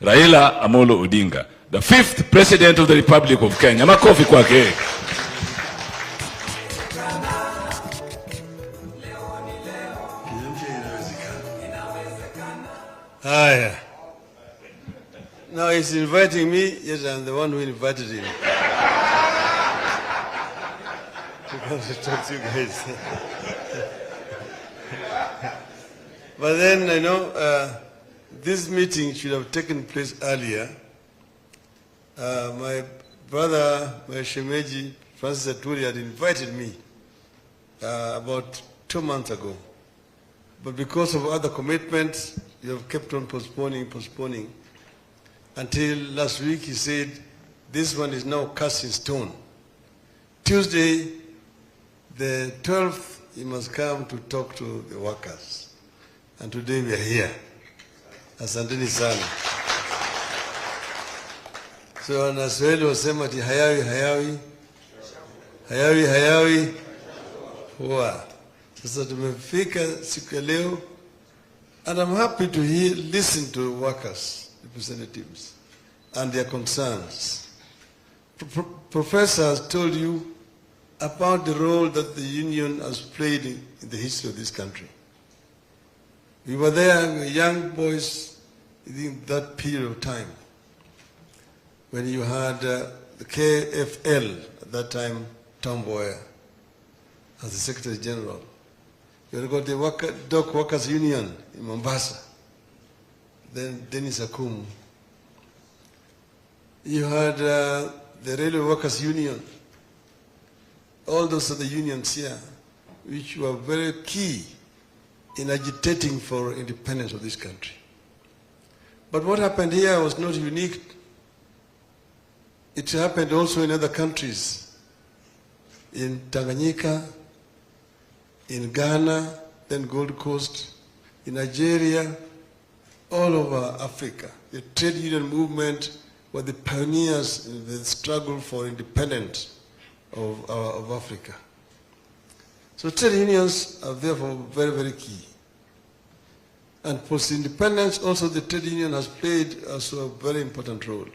Raila Amolo Odinga, the 5th President of the Republic of Kenya. Makofi kwake. Hi. Now he's inviting me, yes, I'm the one who invited him. To come to talk to you guys. But then, I know, this meeting should have taken place earlier. My brother, my Shemeji, Francis Atwoli, had invited me about 2 months ago. But because of other commitments, you have kept on postponing. Until last week, he said, this one is now cast in stone. Tuesday, the 12th, he must come to talk to the workers. And today we are here. Asanteni sana. So, Naswahili wasema ati hayawi. Huwa. Sasa tumefika siku ya leo. And I'm happy to listen to workers, representatives, and their concerns. Professor has told you about the role that the union has played in the history of this country. We were there, we were young boys in that period of time when you had the KFL, at that time, Tom Boyer, as the Secretary General. You had got the Dock Workers Union in Mombasa, then Dennis Akumu. You had the Railway Workers Union. All those are the unions here, which were very key in agitating for independence of this country. But what happened here was not unique. It happened also in other countries, in Tanganyika, in Ghana, then Gold Coast, in Nigeria, all over Africa. The trade union movement were the pioneers in the struggle for independence of Africa. So trade unions are therefore very, very key. And post-independence, also the trade union has played also a very important role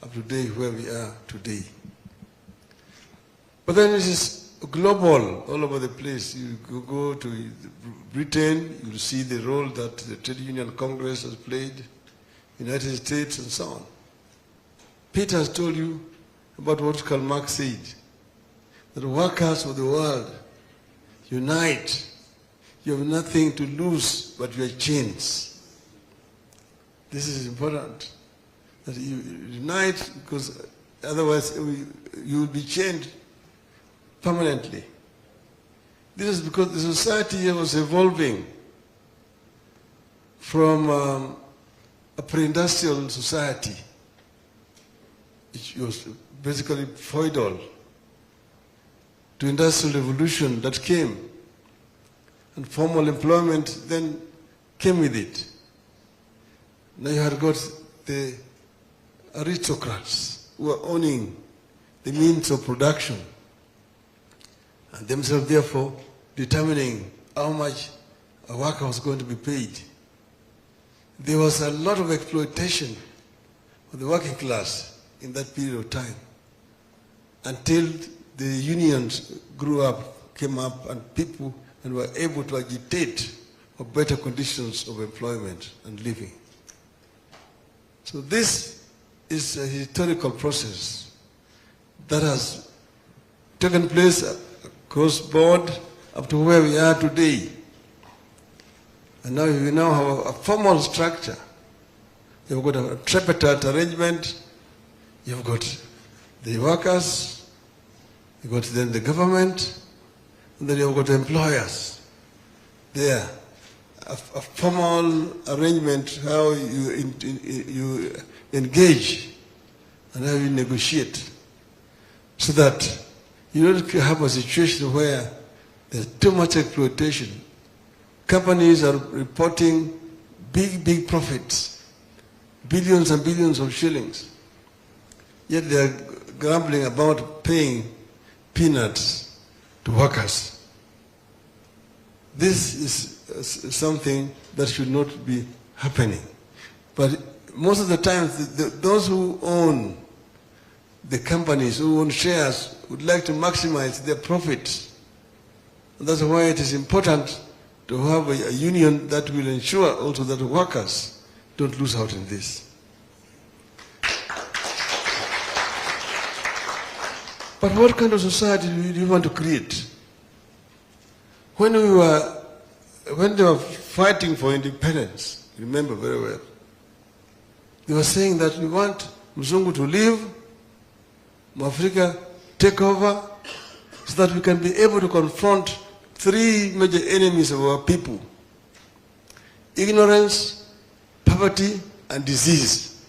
up to today, where we are today. But then it is global, all over the place. You go to Britain, you see the role that the Trade Union Congress has played, United States, and so on. Peter has told you about what Karl Marx said, that workers of the world, unite. You have nothing to lose but your chains. This is important, that you unite, because otherwise you will be chained permanently. This is because the society here was evolving from a pre-industrial society, which was basically feudal, to industrial revolution that came. And formal employment then came with it. Now you had got the aristocrats who were owning the means of production, and themselves therefore determining how much a worker was going to be paid. There was a lot of exploitation of the working class in that period of time, until the unions grew up, came up, and people were able to agitate for better conditions of employment and living. So this is a historical process that has taken place across board up to where we are today. And now we now have a formal structure. You've got a tripartite arrangement. You've got the workers, you've got then the government, and then you've got the employers. There, a formal arrangement, how you engage and how you negotiate, so that you don't have a situation where there's too much exploitation. Companies are reporting big profits, billions and billions of shillings, yet they are grumbling about paying peanuts to workers. This is something that should not be happening. But most of the time, those who own the companies, who own shares, would like to maximize their profits. And that's why it is important to have a union that will ensure also that workers don't lose out in this. But what kind of society do you want to create? When they were fighting for independence, remember very well, they were saying that we want Mzungu to leave, Mwafrika take over, so that we can be able to confront three major enemies of our people: ignorance, poverty, and disease.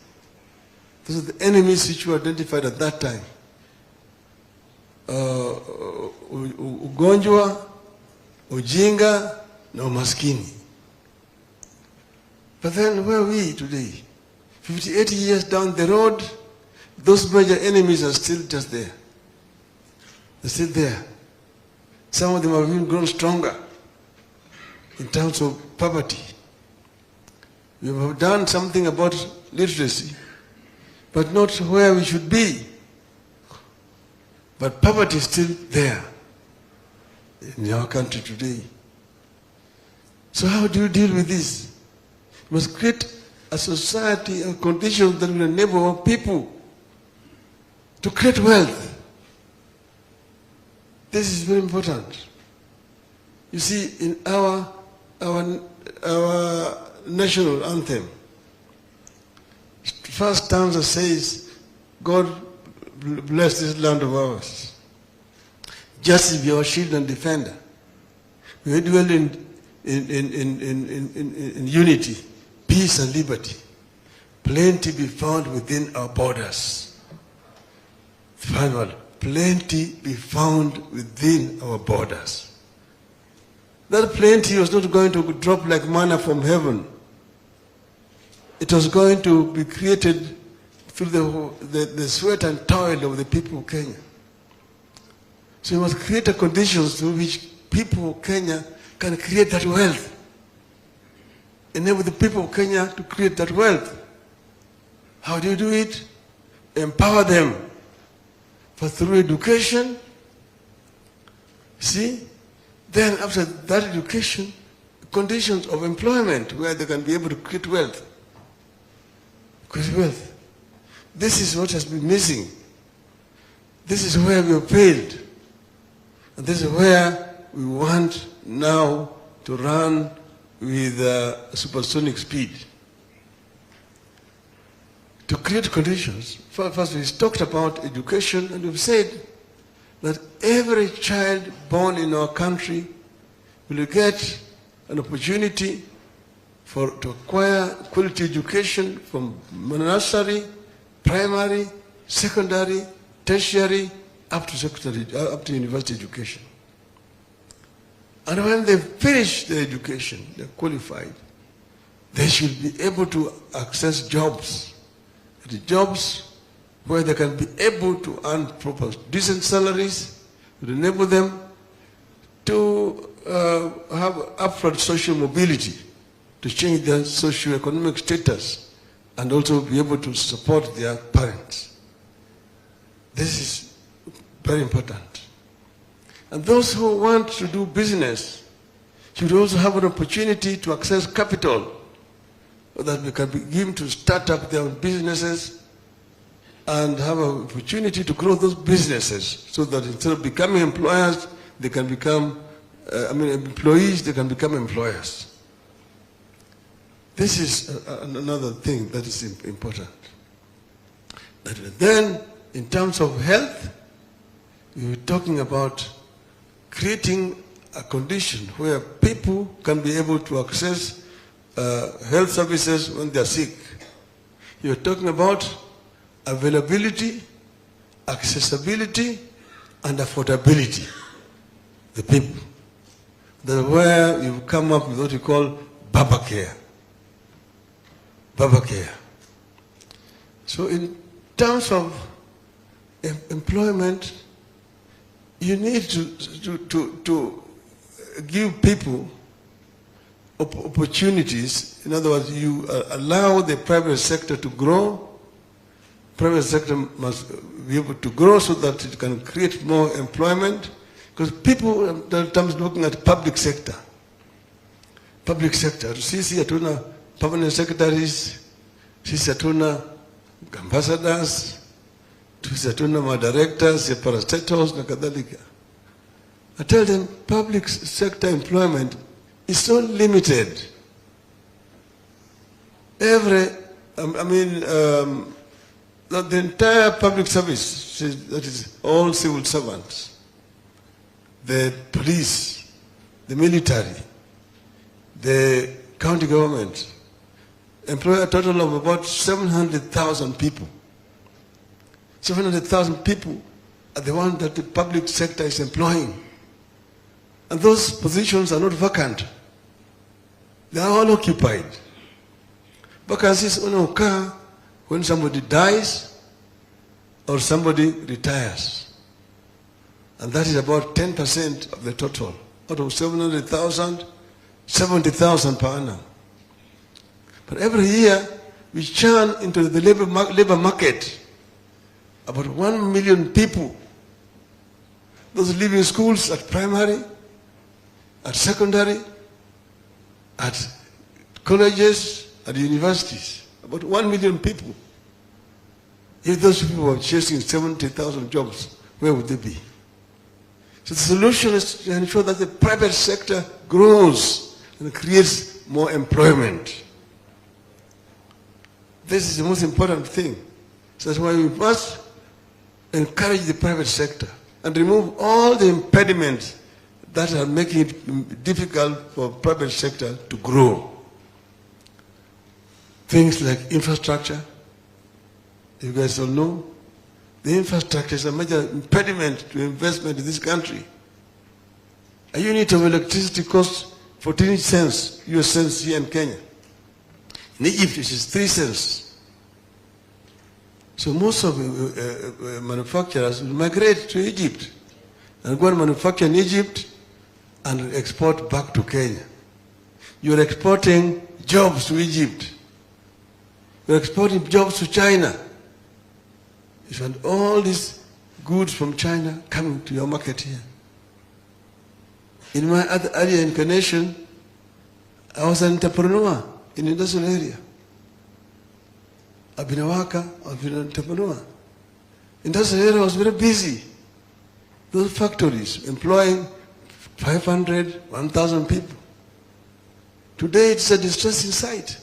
Those are the enemies which were identified at that time. Ugonjwa, ujinga, na umaskini. But then where are we today? 58 years down the road, those major enemies are still just there. They're still there. Some of them have even grown stronger in terms of poverty. We have done something about literacy, but not where we should be. But poverty is still there in our country today. So how do you deal with this? We must create a society and conditions that will enable our people to create wealth. This is very important. You see, in our national anthem, first stanza says, God bless this land of ours. Justice be our shield and defender. We dwell in unity, peace and liberty. Plenty be found within our borders. Final, plenty be found within our borders. That plenty was not going to drop like manna from heaven. It was going to be created through the sweat and toil of the people of Kenya. So we must create a conditions through which people of Kenya can create that wealth. Enable the people of Kenya to create that wealth. How do you do it? Empower them. For through education, see? Then after that education, conditions of employment where they can be able to create wealth. Create wealth. This is what has been missing. This is where we have failed. And this is where we want now to run with supersonic speed. To create conditions, first we talked about education, and we've said that every child born in our country will get an opportunity to acquire quality education from nursery, primary, secondary, tertiary, up to university education. And when they finish their education, they're qualified, they should be able to access jobs. The jobs where they can be able to earn proper, decent salaries, to enable them to have upward social mobility, to change their socio-economic status, and also be able to support their parents. This is very important. And those who want to do business should also have an opportunity to access capital so that they can begin to start up their own businesses and have an opportunity to grow those businesses so that instead of becoming employers, they can become, employees, they can become employers. This is another thing that is important. Then, in terms of health, we were talking about creating a condition where people can be able to access health services when they are sick. You're talking about availability, accessibility, and affordability. The people. That's where you come up with what you call Baba Care. Baba Care. So in terms of employment, you need to give people opportunities. In other words, you allow the private sector to grow. Private sector must be able to grow so that it can create more employment. Because people are sometimes looking at public sector. Public sector. Sisi hatuna permanent secretaries, sisi hatuna ambassadors, sisi hatuna directors, parastatals na kadhalika. I tell them public sector employment is so limited. The entire public service, that is all civil servants, the police, the military, the county government, employ a total of about 700,000 people. 700,000 people are the ones that the public sector is employing. And those positions are not vacant. They are all occupied. Vacancies only occur when somebody dies or somebody retires. And that is about 10% of the total. Out of 700,000, 70,000 per annum. But every year, we churn into the labor market about 1 million people. Those leaving schools at primary, at secondary, at colleges, at universities. About 1 million people. If those people were chasing 70,000 jobs, where would they be? So the solution is to ensure that the private sector grows and creates more employment. This is the most important thing. So that's why we must encourage the private sector and remove all the impediments that are making it difficult for private sector to grow. Things like infrastructure. You guys all know, the infrastructure is a major impediment to investment in this country. A unit of electricity costs 14 cents, US cents here in Kenya. In Egypt, it is 3 cents. So most of the manufacturers will migrate to Egypt and go and manufacture in Egypt and export back to Kenya. You're exporting jobs to Egypt. You're exporting jobs to China. You want all these goods from China coming to your market here. In my earlier incarnation, I was an entrepreneur in the industrial area. I've been a worker, I've been an entrepreneur. Industrial area was very busy. Those factories employing 500, 1,000 people. Today it's a distressing sight.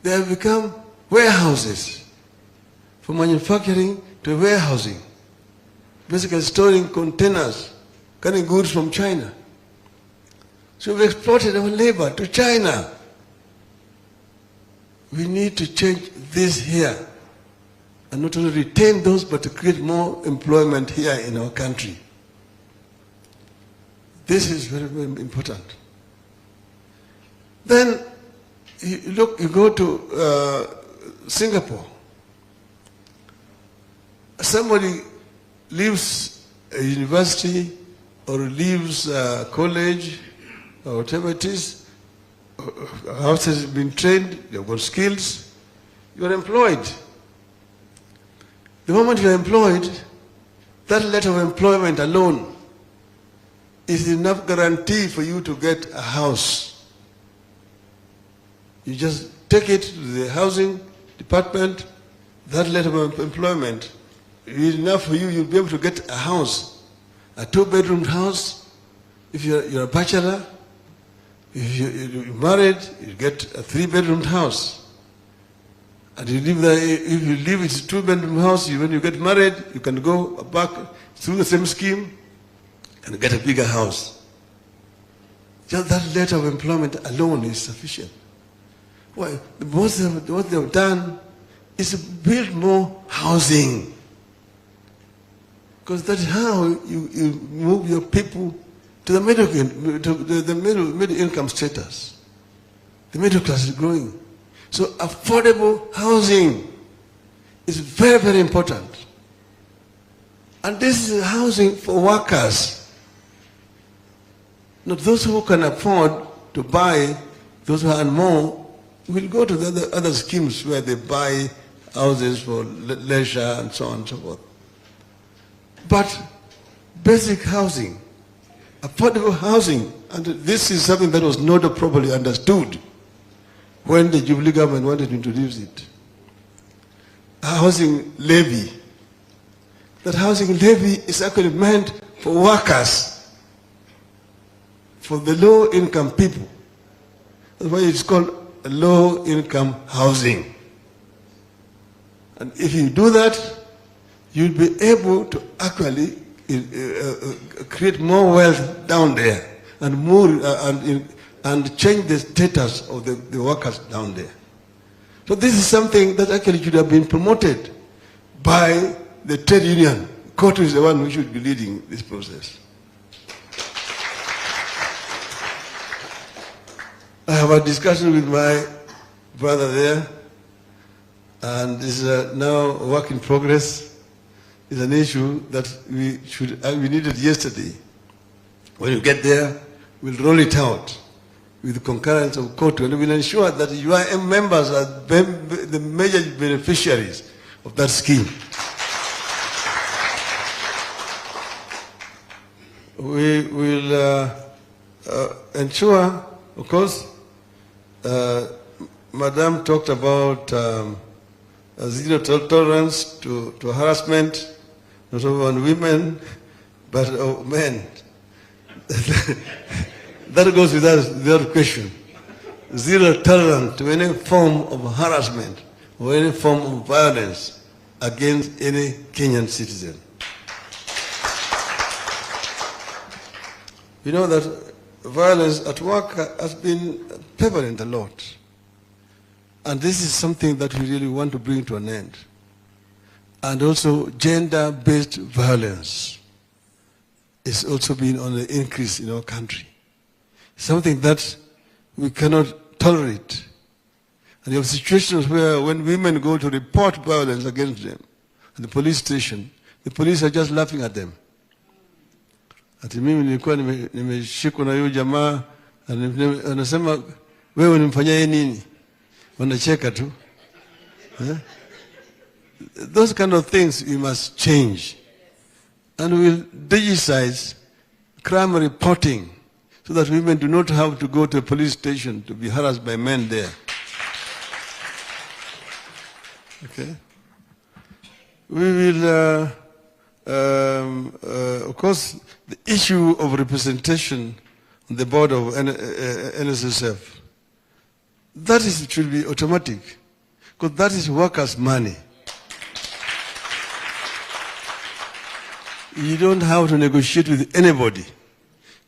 They have become warehouses. From manufacturing to warehousing. Basically storing containers, carrying goods from China. So we've exported our labor to China. We need to change this here. And not only retain those, but to create more employment here in our country. This is very, very important. Then, you go to Singapore. Somebody leaves a university or leaves a college or whatever it is, house has been trained, you've got skills, you're employed. The moment you're employed, that letter of employment alone is enough guarantee for you to get a house. You just take it to the housing department, that letter of employment is enough for you, you'll be able to get a house, a 2-bedroom house. If you're a bachelor, if you're married, you get a 3-bedroom house. And you live there, if you live in a 2-bedroom house, when you get married, you can go back through the same scheme and get a bigger house. Just that letter of employment alone is sufficient. Well, what they've done is to build more housing. Because that's how you move your people to the middle income status. The middle class is growing. So affordable housing is very, very important. And this is housing for workers. Not those who can afford to buy, those who earn more will go to the other schemes where they buy houses for leisure and so on and so forth. But basic housing, affordable housing, and this is something that was not properly understood when the Jubilee government wanted to introduce it. A housing levy. That housing levy is actually meant for workers, for the low-income people. That's why it's called low-income housing. And if you do that, you'll be able to actually create more wealth down there and more and change the status of the workers down there. So this is something that actually should have been promoted by the trade union. Cotu is the one who should be leading this process. I have a discussion with my brother there, and this is now a work in progress. It's an issue that we needed yesterday. When you get there, we'll roll it out with the concurrence of Cotu, and we'll ensure that UIM members are the major beneficiaries of that scheme. We will ensure, of course, Madam talked about zero tolerance to harassment, not only on women, but of men. That goes without question. Zero tolerance to any form of harassment or any form of violence against any Kenyan citizen. You know that violence at work has been prevalent a lot. And this is something that we really want to bring to an end. And also gender-based violence is also been on the increase in our country. Something that we cannot tolerate. And you have situations where when women go to report violence against them at the police station, the police are just laughing at them. Ati mimi nilikuwa nimeshikwa na huyo jamaa, anasema wewe unimfanyia nini? Wanacheka tu. Those kind of things we must change. And we'll digitize crime reporting so that women do not have to go to a police station to be harassed by men there. Okay? We will, of course, the issue of representation on the board of NSSF, that should be automatic, because that is workers' money. You don't have to negotiate with anybody.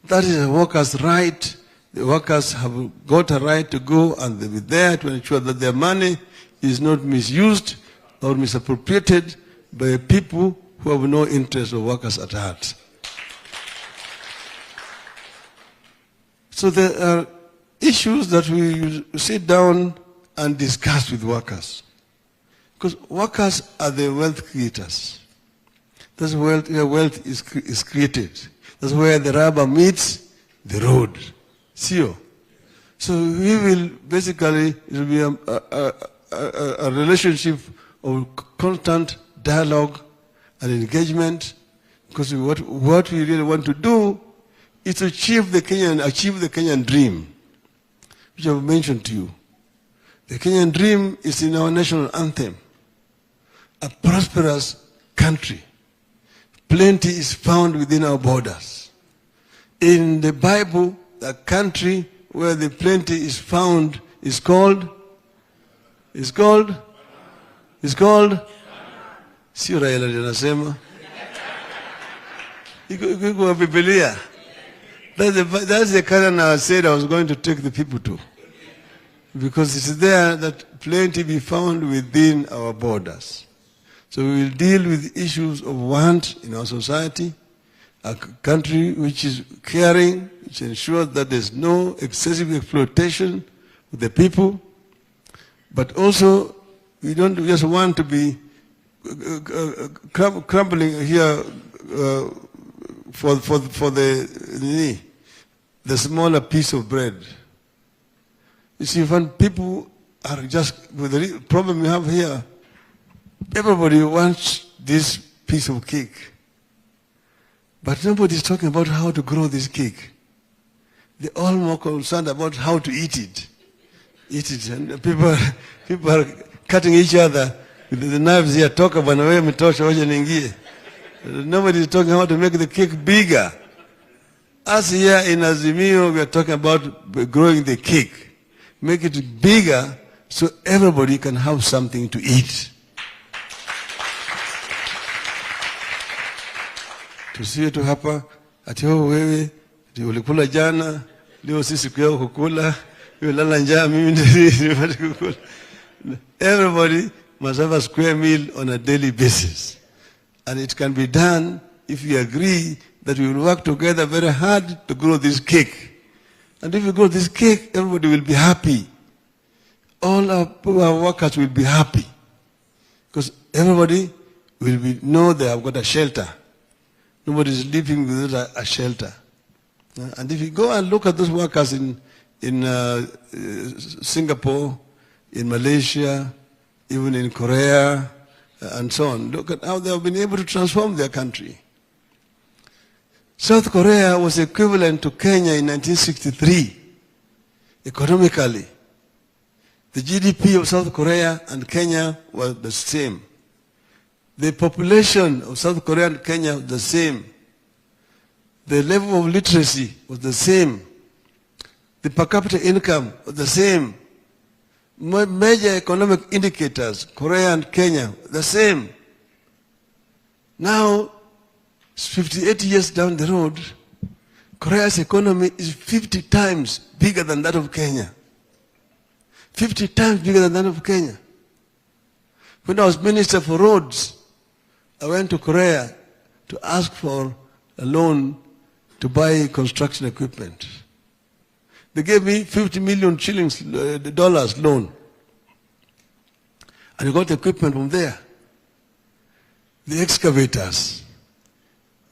That is a worker's right. The workers have got a right to go and they'll be there to ensure that their money is not misused or misappropriated by people who have no interest of workers at heart. So there are issues that we sit down and discuss with workers. Because workers are the wealth creators. That's where wealth is created. That's where the rubber meets the road. So we will basically, it will be a relationship of constant dialogue and engagement, because what we really want to do is to achieve the Kenyan dream, which I've mentioned to you. The Kenyan dream is in our national anthem. A prosperous country. Plenty is found within our borders. In the Bible, the country where the plenty is found is called? Sio Raila linasema. Iko Biblia. That's the Canaan I said I was going to take the people to. Because it's there that plenty be found within our borders. So we will deal with issues of want in our society, a country which is caring, which ensures that there's no excessive exploitation of the people. But also, we don't just want to be crumbling here for the smaller piece of bread. You see, when people are just, with the problem we have here, everybody wants this piece of cake. But nobody is talking about how to grow this cake. They're all more concerned about how to eat it. And people are cutting each other with the knives here. Talk about where mitosha waje ningie. Nobody is talking how to make the cake bigger. Us here in Azimio, we are talking about growing the cake. Make it bigger so everybody can have something to eat. Tusiwe tu hapa ati wewe ndio ulikula jana, leo sisi kwa kukula, wewe lala njaa mimi ndio kukula. Everybody must have a square meal on a daily basis. And it can be done if we agree that we will work together very hard to grow this cake. And if we grow this cake, everybody will be happy. All our workers will be happy. Because everybody will know they have got a shelter. Nobody is living without a shelter. And if you go and look at those workers in Singapore, in Malaysia, even in Korea, and so on, look at how they have been able to transform their country. South Korea was equivalent to Kenya in 1963, economically. The GDP of South Korea and Kenya was the same. The population of South Korea and Kenya was the same. The level of literacy was the same. The per capita income was the same. Major economic indicators, Korea and Kenya, the same. Now, 58 years down the road, Korea's economy is 50 times bigger than that of Kenya. 50 times bigger than that of Kenya. When I was Minister for Roads, I went to Korea to ask for a loan to buy construction equipment. They gave me $50 million loan. And I got equipment from there. The excavators,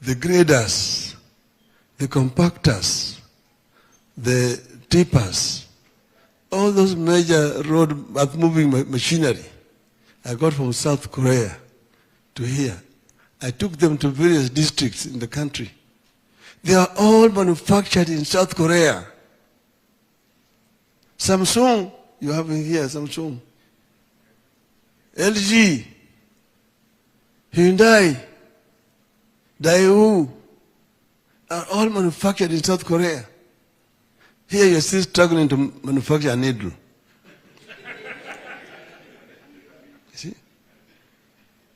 the graders, the compactors, the tippers, all those major road moving machinery I got from South Korea to here. I took them to various districts in the country. They are all manufactured in South Korea. Samsung, you have in here, Samsung. LG, Hyundai, Daewoo are all manufactured in South Korea. Here you're still struggling to manufacture a needle. See?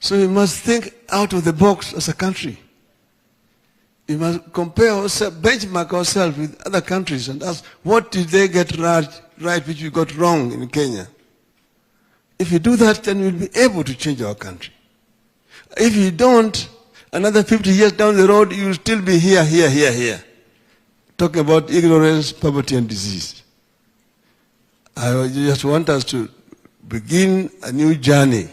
So we must think out of the box as a country. We must compare ourselves, benchmark ourselves with other countries and ask, what did they get right which we got wrong in Kenya? If you do that, then we'll be able to change our country. If you don't, another 50 years down the road, you'll still be here. Talking about ignorance, poverty, and disease. I just want us to begin a new journey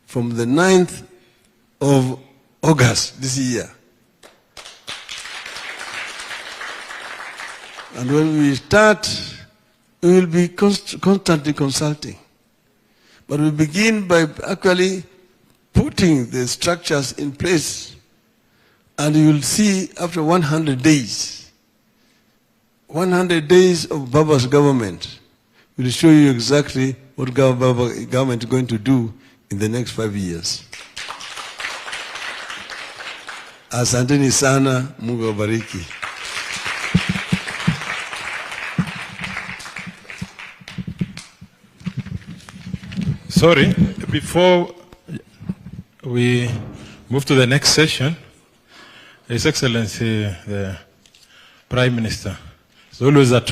from the 9th of August this year. And when we start, we will be constantly consulting. But we begin by actually putting the structures in place. And you will see after 100 days, 100 days of Baba's government will show you exactly what Baba's government is going to do in the next 5 years. Asanteni sana, Mungu awabariki. Sorry, before we move to the next session, His Excellency, the Prime Minister, it's always a